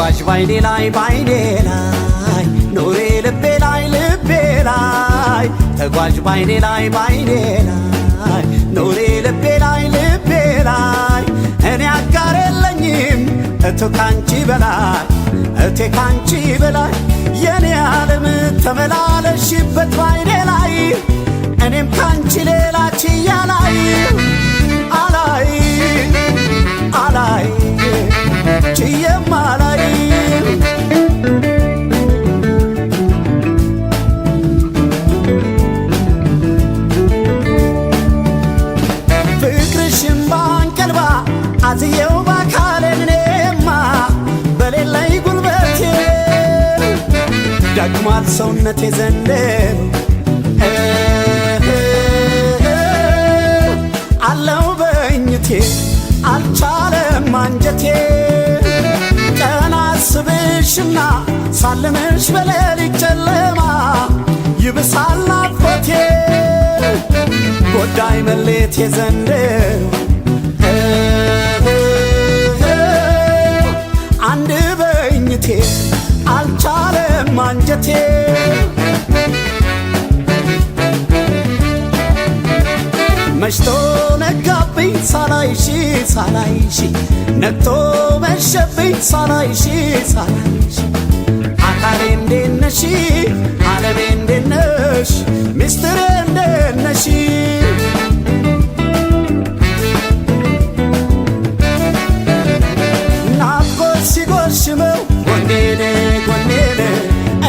ተጓዥ ባይኔ ላይ ኑሬ ልቤ ላይ ተጓዥ ባይኔ ላይ ኑሬ ልቤ ላይ እኔ አጋር የለኝም እቱ ካንቺ በላይ የኔ ዓለም ተመላለሽበት ባይኔ ላይ እኔም ካንቺ ሌላ ችያ አላይ ችዬም አላይ ፍቅርሽም ባንቀልባ አዝየው ባካሌን እኔማ በሌለኝ ጉልበቴ ደክሟል ሰውነቴ ዘንድሮ አለው በእኝቴ አልቻለም አንጀቴ ቀን አስብሽና ሳልምሽ በሌሊት ጨለማ ይብሳል ናፍቆቴ ጎዳይ መሌቴ ዘንድሮ አንድ በእኝቴ አልቻለም አንጀቴ መሽቶ ነጋብኝ ሳላይሽ ነግቶ መሸብኝ ሳላይሽ አካሌ እንዴት ነሽ ዓለሜ እንዴት ነሽ ሚስጥሬ እንዴት ነሽ ናፍቆት ሲጎሽመው ጎኔን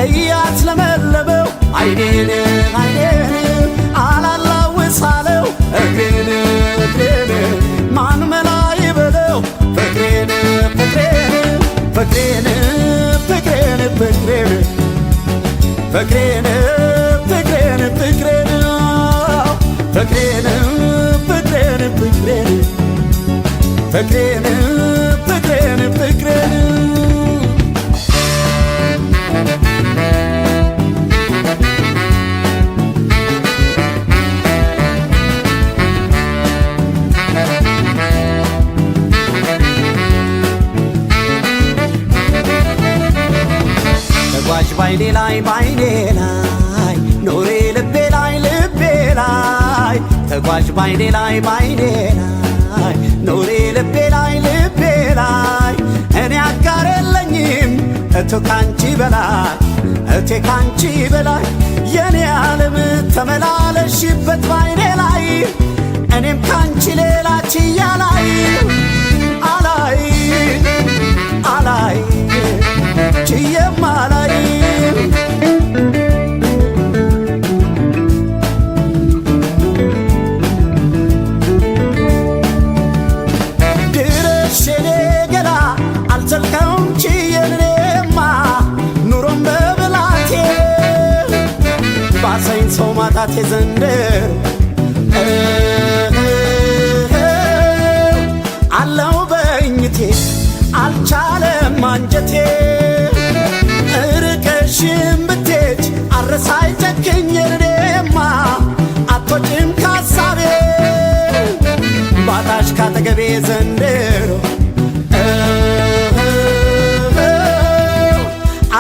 እያስለመለመው አይኔን አላላውሳለው እግሬን ማን መላ ይበለው ፍቅሬን ተጓዥ ባይኔ ላይ ኑሬ ልቤ ላይ ተጓዥ ባይኔ ላይ ኑሬ ልቤ ላይ እኔ አጋር የለኝም እቱ ካንቺ በላይ የኔ ዓለም ተመላለሽበት ባይኔ ላይ እኔም ካንቺ ሌላ ችያ አላይ ችዬም አላይ ድረሽ የኔ ገላ አልዘልቀውም ችዬንማ ኑሮም በብላቴ ባሰኝ ሰው ማጣቴ ዘንድሮ አለው በእኝቴ አልቻለም አንጀቴ እርቀሽም ብትሄጂ አረሳይ ጨክኝ እኔማ አትወጪም ካሳቤ ባጣሽ ካጠገቤ ዘንድሮ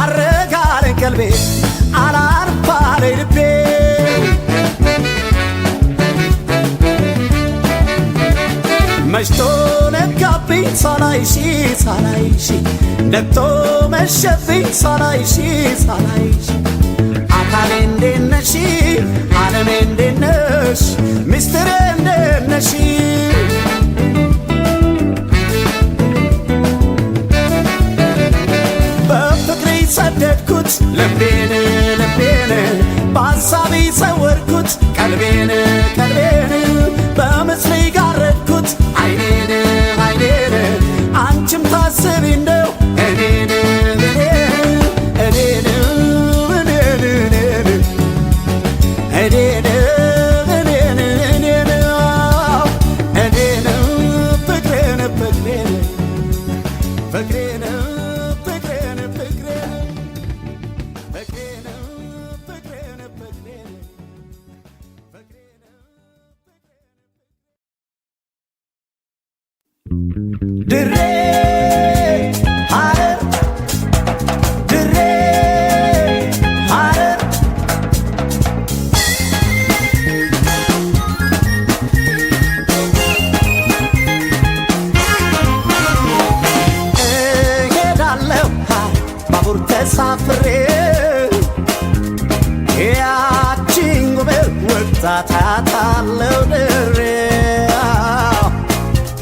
አረጋለኝ ቀልቤ አላርፍ አለኝ ልቤ መሽቶ ነጋብኝ ሳላይሽ ነግቶ መሸብኝ ሳላይሽ አካሌ እንዴት ነሽ ዓለሜ እንዴት ነሽ ሚስጥሬ እንዴት ነሽ በፍቅሬ ሰደድኩት ልቤን በሐሳቤ ሰወርኩት ቀልቤን በምስሌ ጋረድኩት አይኔን አንቺም ታስቢ እንደው እኔን ድሬ ሐረር ባቡር ተሳፍሬ ያቺን ጎበዝ ወጣት አያታለሁ ድሬ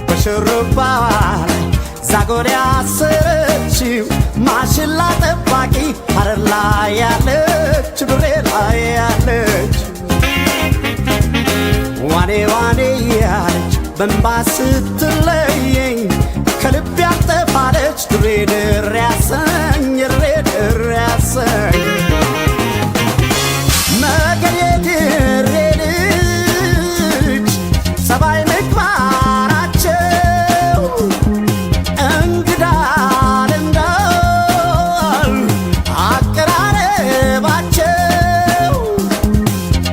በሽሩባዋ ላይ ዛጎል ያሰረችው ማሽላ ጠባቂ ሐረር ላይ ያለች ድሬ ላይ ያለች ዋኔ ዋኔ ያለች በእንባ ስትለየኝ ከልብ ያልጠፋለች ድሬ ድሬ ያሰኝ ድሬ ድሬ ያሰኝ መገኔ ድሬ ልጅ ሰባይ ምግባራቸው እንግዳ ልምዳል አቀራረባቸው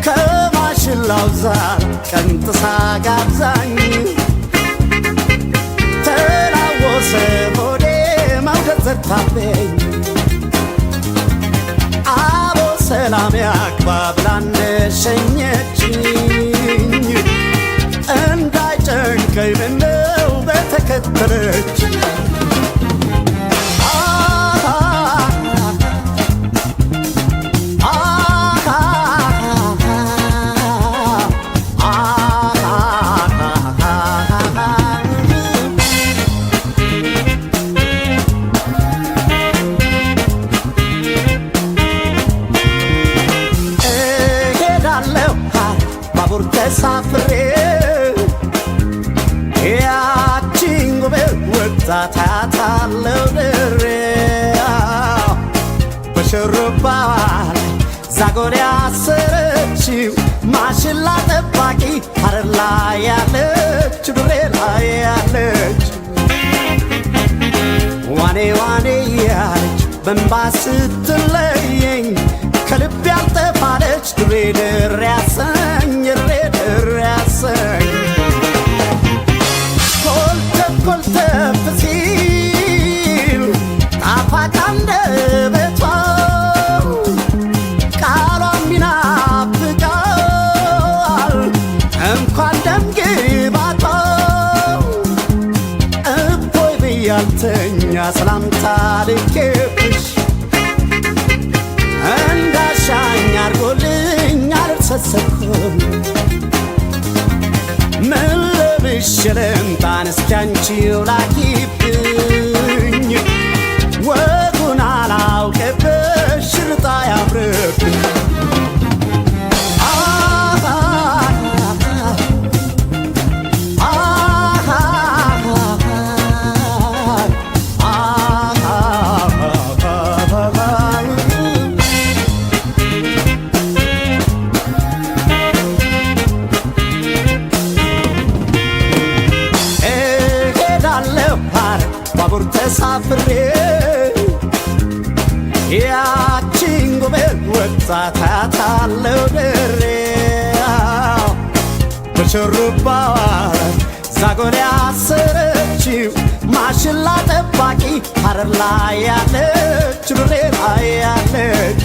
ከማሽላው ዛር ቀንጥሳ ጋብዛኝ ተላወሰ ሆዴ መውደድ ዘርታብኝ አቦ ሰላም ያግባ ብላ እንደሸኘችኝ እንዳይጨንቀኝ ምነው በተከተለች ባቡር ተሳፍሬ ያቺን ጎበዝ ወጣት አያታለሁ ድሬ በሽሩባዋ ላይ ዛጎል ያሰረችው ማሽላ ጠባቂ ሐረር ላይ ያለች ድሬ ላይ ያለች ዋኔ ዋኔ ያለች በእንባ ስትለየኝ ከልብ ያልጠፋለች ድሬ ድሬ ያሰኝ ድሬ ድሬ ያሰኝ ኮልተፍ ኮልተፍ ሲል ጣፋጭ አንደበቷ ቃሏም ይናፍቃል እንኳን ደም ግባቷ እፎይ ብያልተኛ ሰላምታ ልኬብሽ እንዳሻኝ አርጎልኝ አልተሰሰኩም ምን ለብሼ ልምጣን እስኪ አንቺው ላኪብኝ ወጉን አላውቅብሽ ሽርጣ ያምርብኝ ባቡር ተሳፍሬ ያቺን ጎበዝ ወጣት አያታለሁ ድሬ በሽሩባዋ ላይ ዛጎል ያሰረችው ማሽላ ጠባቂ ሐረር ላይ ያለች ድሬ ላይ ያለች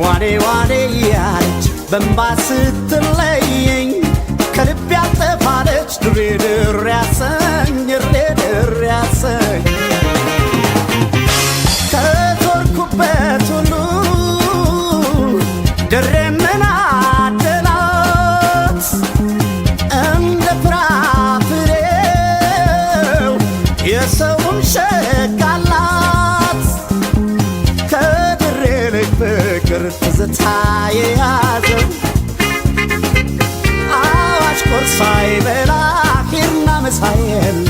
ዋኔ ዋኔ ያለች በእንባ ስትለየኝ ከልብ ያልጠፋለች ድሬ ድሬ ያሰኝ ድሬ ድሬ ያሰኝ ከዞርኩበት ሁሉ ድሬ ምን አደላት እንደ ፍራፍሬው የሰውም ሸጋላት ከድሬ ልጅ ፍቅር ትዝታ የያዘው ቁርስ ሳይበላ ሂርና ምሳ የለ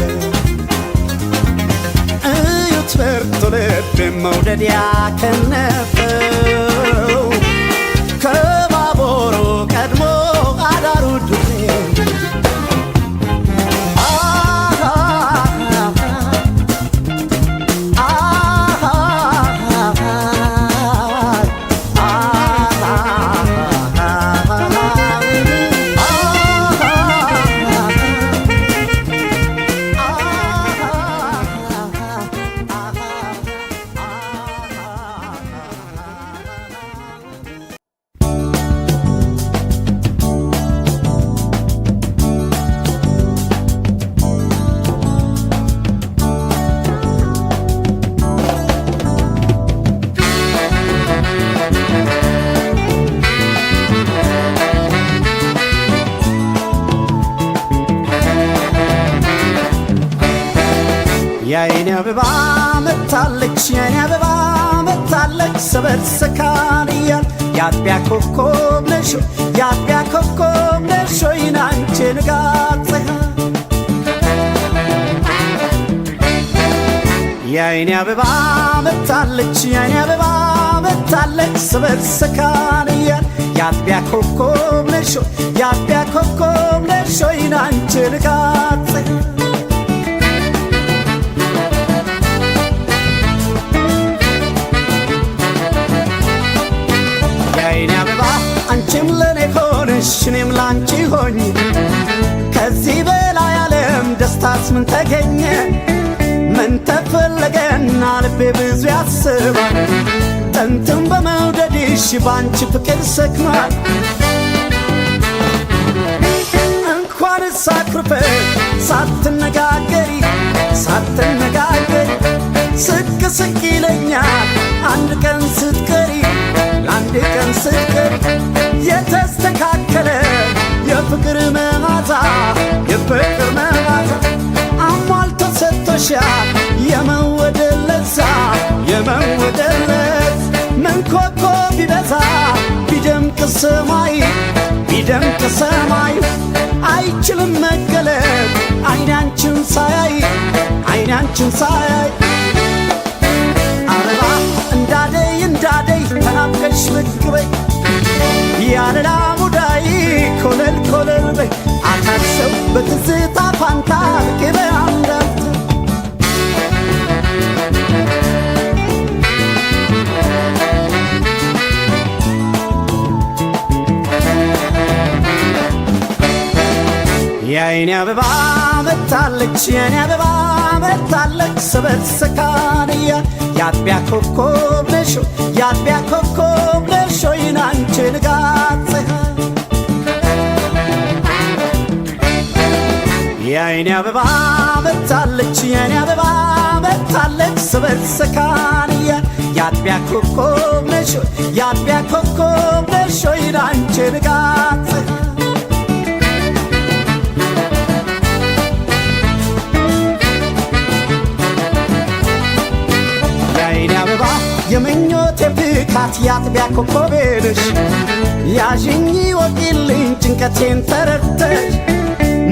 እዩት በርቶ ልቤ መውደድ ያከነፈው ከባቡሩ ቀድሞ አዳሩ ድሬ የአይኔ አበባ መታለች የአይኔ አበባ መታለች ሰበር ሰካን እያል የአጥቢያ ኮከብ ነሽ የአጥቢያ ኮከብ ነሽ አንቺ ንጋት ፀሐይ የአይኔ አበባ መታለች የአይኔ አበባ መታለች ሰበር ሰካን እያል የአጥቢያ ኮከብ ነሽ የአጥቢያ ኮከብ ነሽ አንቺ ንጋት ፀሐይ የአይኔ አበባ አንቺም ለኔ ሆነሽ እኔም ላንቺ ሆኝ ከዚህ በላይ ዓለም ደስታስ ምን ተገኘ ምን ተፈለገና ልቤ ብዙ ያስባል ጥንትም በመውደድሽ ባንቺ ፍቅር ሰክኗል እንኳን ሳክርፈሽ ሳትነጋገሪ ስቅ ስቅ ይለኛል አንድ ቀን ስትቀሪ ለአንድ ቀን ስትቀሪ የተስተካከለ የፍቅር መዓዛ የፍቅር መዓዛ አሟልቶ ሰጥቶሻል የመወደድ ለዛ የመወደድ ለዛ ምን ኮከብ ቢበዛ ቢደምቅ ሰማይ ቢደምቅ ሰማይ አይችልም መገለጥ አይኔ አንቺን ሳያይ አይኔ አንቺን ሳያይ አበባ እንዳደይ ተናፍቀሽ ብቅ በይ ያለላ ሙዳይ ኮለል ኮለል በይ አታሰው በትዝታ ፋንታ ብቅ በይ አንዳፍታ የአይኔ አበባ መታለች የአይኔ አበባ መታለች ሰበር ሰካን እያል የአጥቢያ ኮከብ ነሽ የአጥቢያ ኮከብ ነሽ አንቺ ንጋት ፀሐይ የአይኔ አበባ መታለች የአይኔ አበባ መታለች ሰበር ሰካን እያል የአጥቢያ ኮከብ ነሽ የአጥቢያ ኮከብ ነሽ አንቺ ንጋት ፀሐይ የምኞቴ ፍካት የአጥቢያ ኮከቤ ነሽ ያዥኝ ወቂልኝ ጭንቀቴን ተረድተሽ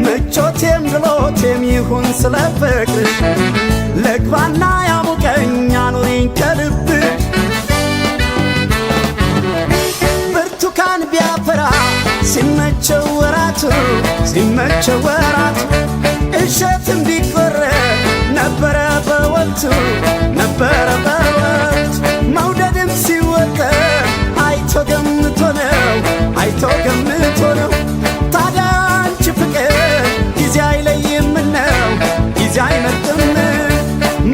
ምቾቴም ድሎቴም ይሁን ስለ ፍቅርሽ ልግባና ያሙቀኝ አኑሪኝ ከልብሽ ብርቱካን ቢያፈራ ሲመቸው ወራቱ እሸትም ቢቆረጥ ነበረ በወቅቱ ነበረ በወቅቱ መውደድም ሲወጠር አይቶ ገምቶ ነው ታዲያ አንቺ ፍቅር ጊዜ አይለይምነው ጊዜ አይመርጥም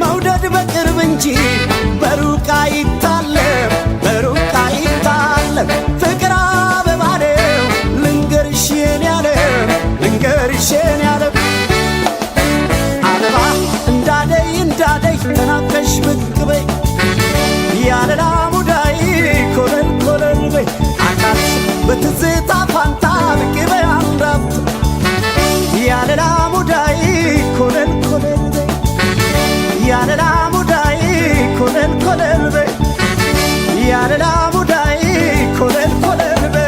መውደድ በቅርብ እንጂ በሩቅ አይታለም ፍቅር አበባ ነው ልንገርሽ የኔ ዓለም አበባ እንዳደይ ተናፍቀሽ ብቅ በይ ያለላ ሙዳይ ኮለል ኮለል በይ አካል በትዝታ ፋንታ ብቅ በይ አንዳፍታ ያለላ ሙዳይ ኮለል ኮለል በይ ያለላ ሙዳይ ኮለል ኮለል በይ ያለላ ሙዳይ ኮለል ኮለል በይ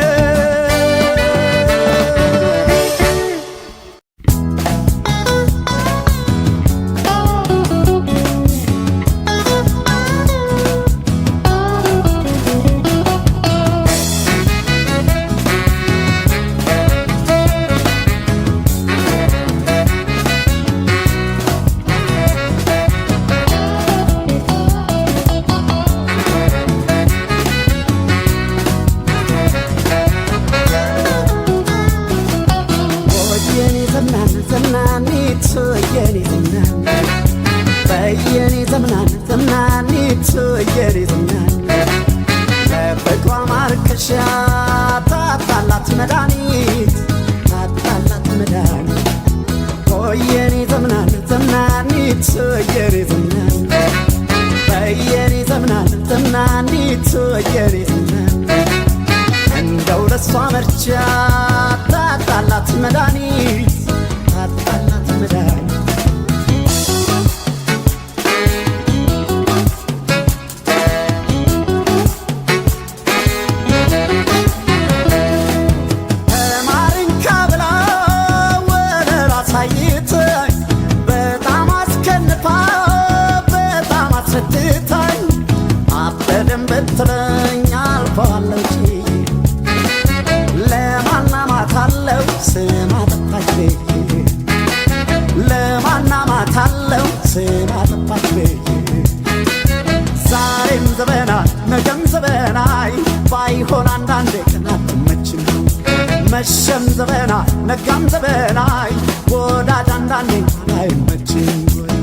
መሸም ዘበናይ ነጋም ዘበናይ ወዳጅ አንዳንዴ እንኳን አይመችም ወይ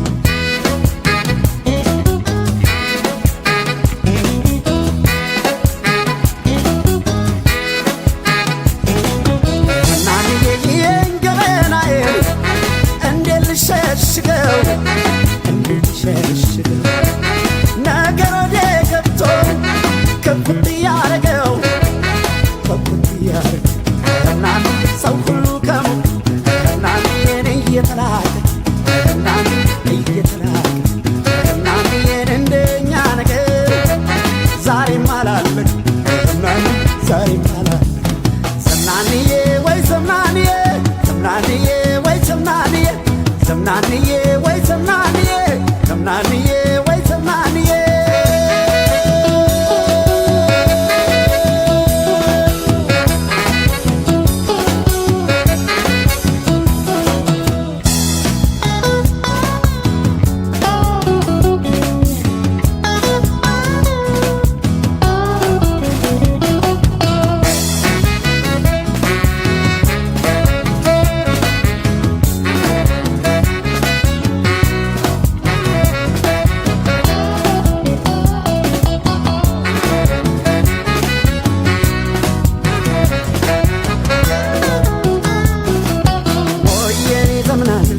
ሸሽገው ሸሽገው ነገር ወደ ገብቶ ከብት ያረገው እናን ሰው ሁሉ ከሙ እናን የኔ እየተላከ እናን እንደኛ ነገር ዛሬም አላለቅ እናን ዛሬም አላለቅ ዘምናንዬ ወይ ዘምናንዬ ዘምናንዬ ወይ ዘምናንዬ ዘምናንዬ ወይ ዘምናንዬ ዘምናንዬ ወይ ዘምናንዬ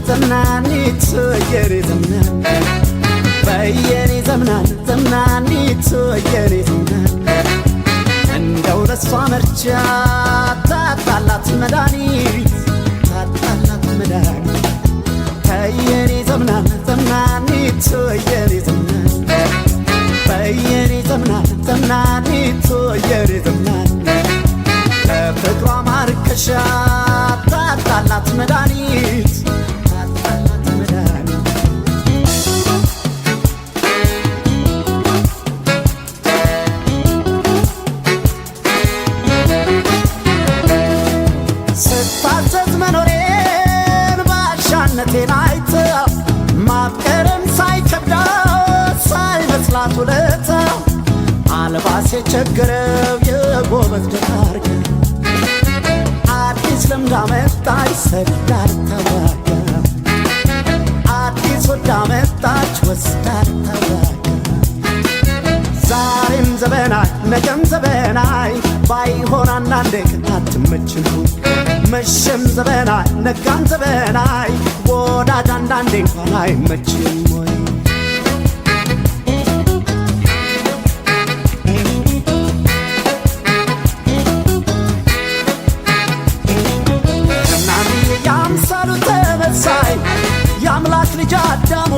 ዘምናኒት የኔ ዘምናን በየኔ ዘምናን ዘምናኒት የኔ ዘምናን እንደው ለሷ መርቻ ታጣላት መድኃኒት ታጣላት መድኃኒት ከየኔ ዘምናን ዘምናኒት የኔ ዘምናን በየኔ ዘምናን ዘምናኒት የኔ ዘምናን ለፍቅሯ ማርከሻ ታጣላት መድኃኒት ስታዘዝ መኖሬን ባሻነቴን አይታ ማፍቀርም ሳይከብዳው ሳይመስላት ውለታ አልባስ የቸገረው የጎበዝ ደራርገ አዲስ ልምድ አመጣች ሰዳር ተዋጋ አዲስ ወዳ መጣች ወስዳር ተዋጋ ዛሬም ዘበናይ ነገም ዘበናይ ባይሆን አንዳንዴ ግን አትመችም መሸም ዘበናይ ነጋም ዘበናይ ወዳጅ አንዳንዴ እንኳን አይመችም ወይ ዘምናንዬ ያምሳሉ ተመሳይ የአምላክ ልጅ አዳሙ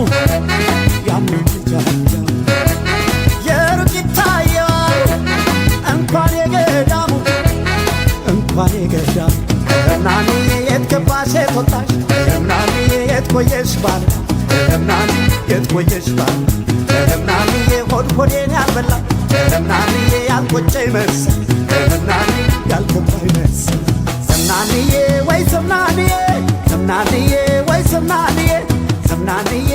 የአምላክ ልጅ አዳሙ የሩቅ ይታያል እንኳን የገዳሙ እንኳን የገዳሙ ዘምናንዬ የት ገባሽ የት ወጣሽ ዘምናንዬ የት ቆየሽ ባል ዘምናንዬ የት ቆየሽ ባል ዘምናንዬ ሆድ ሆዴን ያልበላ ዘምናንዬ ያልቆጨኝ መሰል ዘምናንዬ ያልገባኝ መሰል ዘምናንዬ ወይ ዘምናንዬ ዘምናንዬ ወይ ዘምናንዬ ዘምናንዬ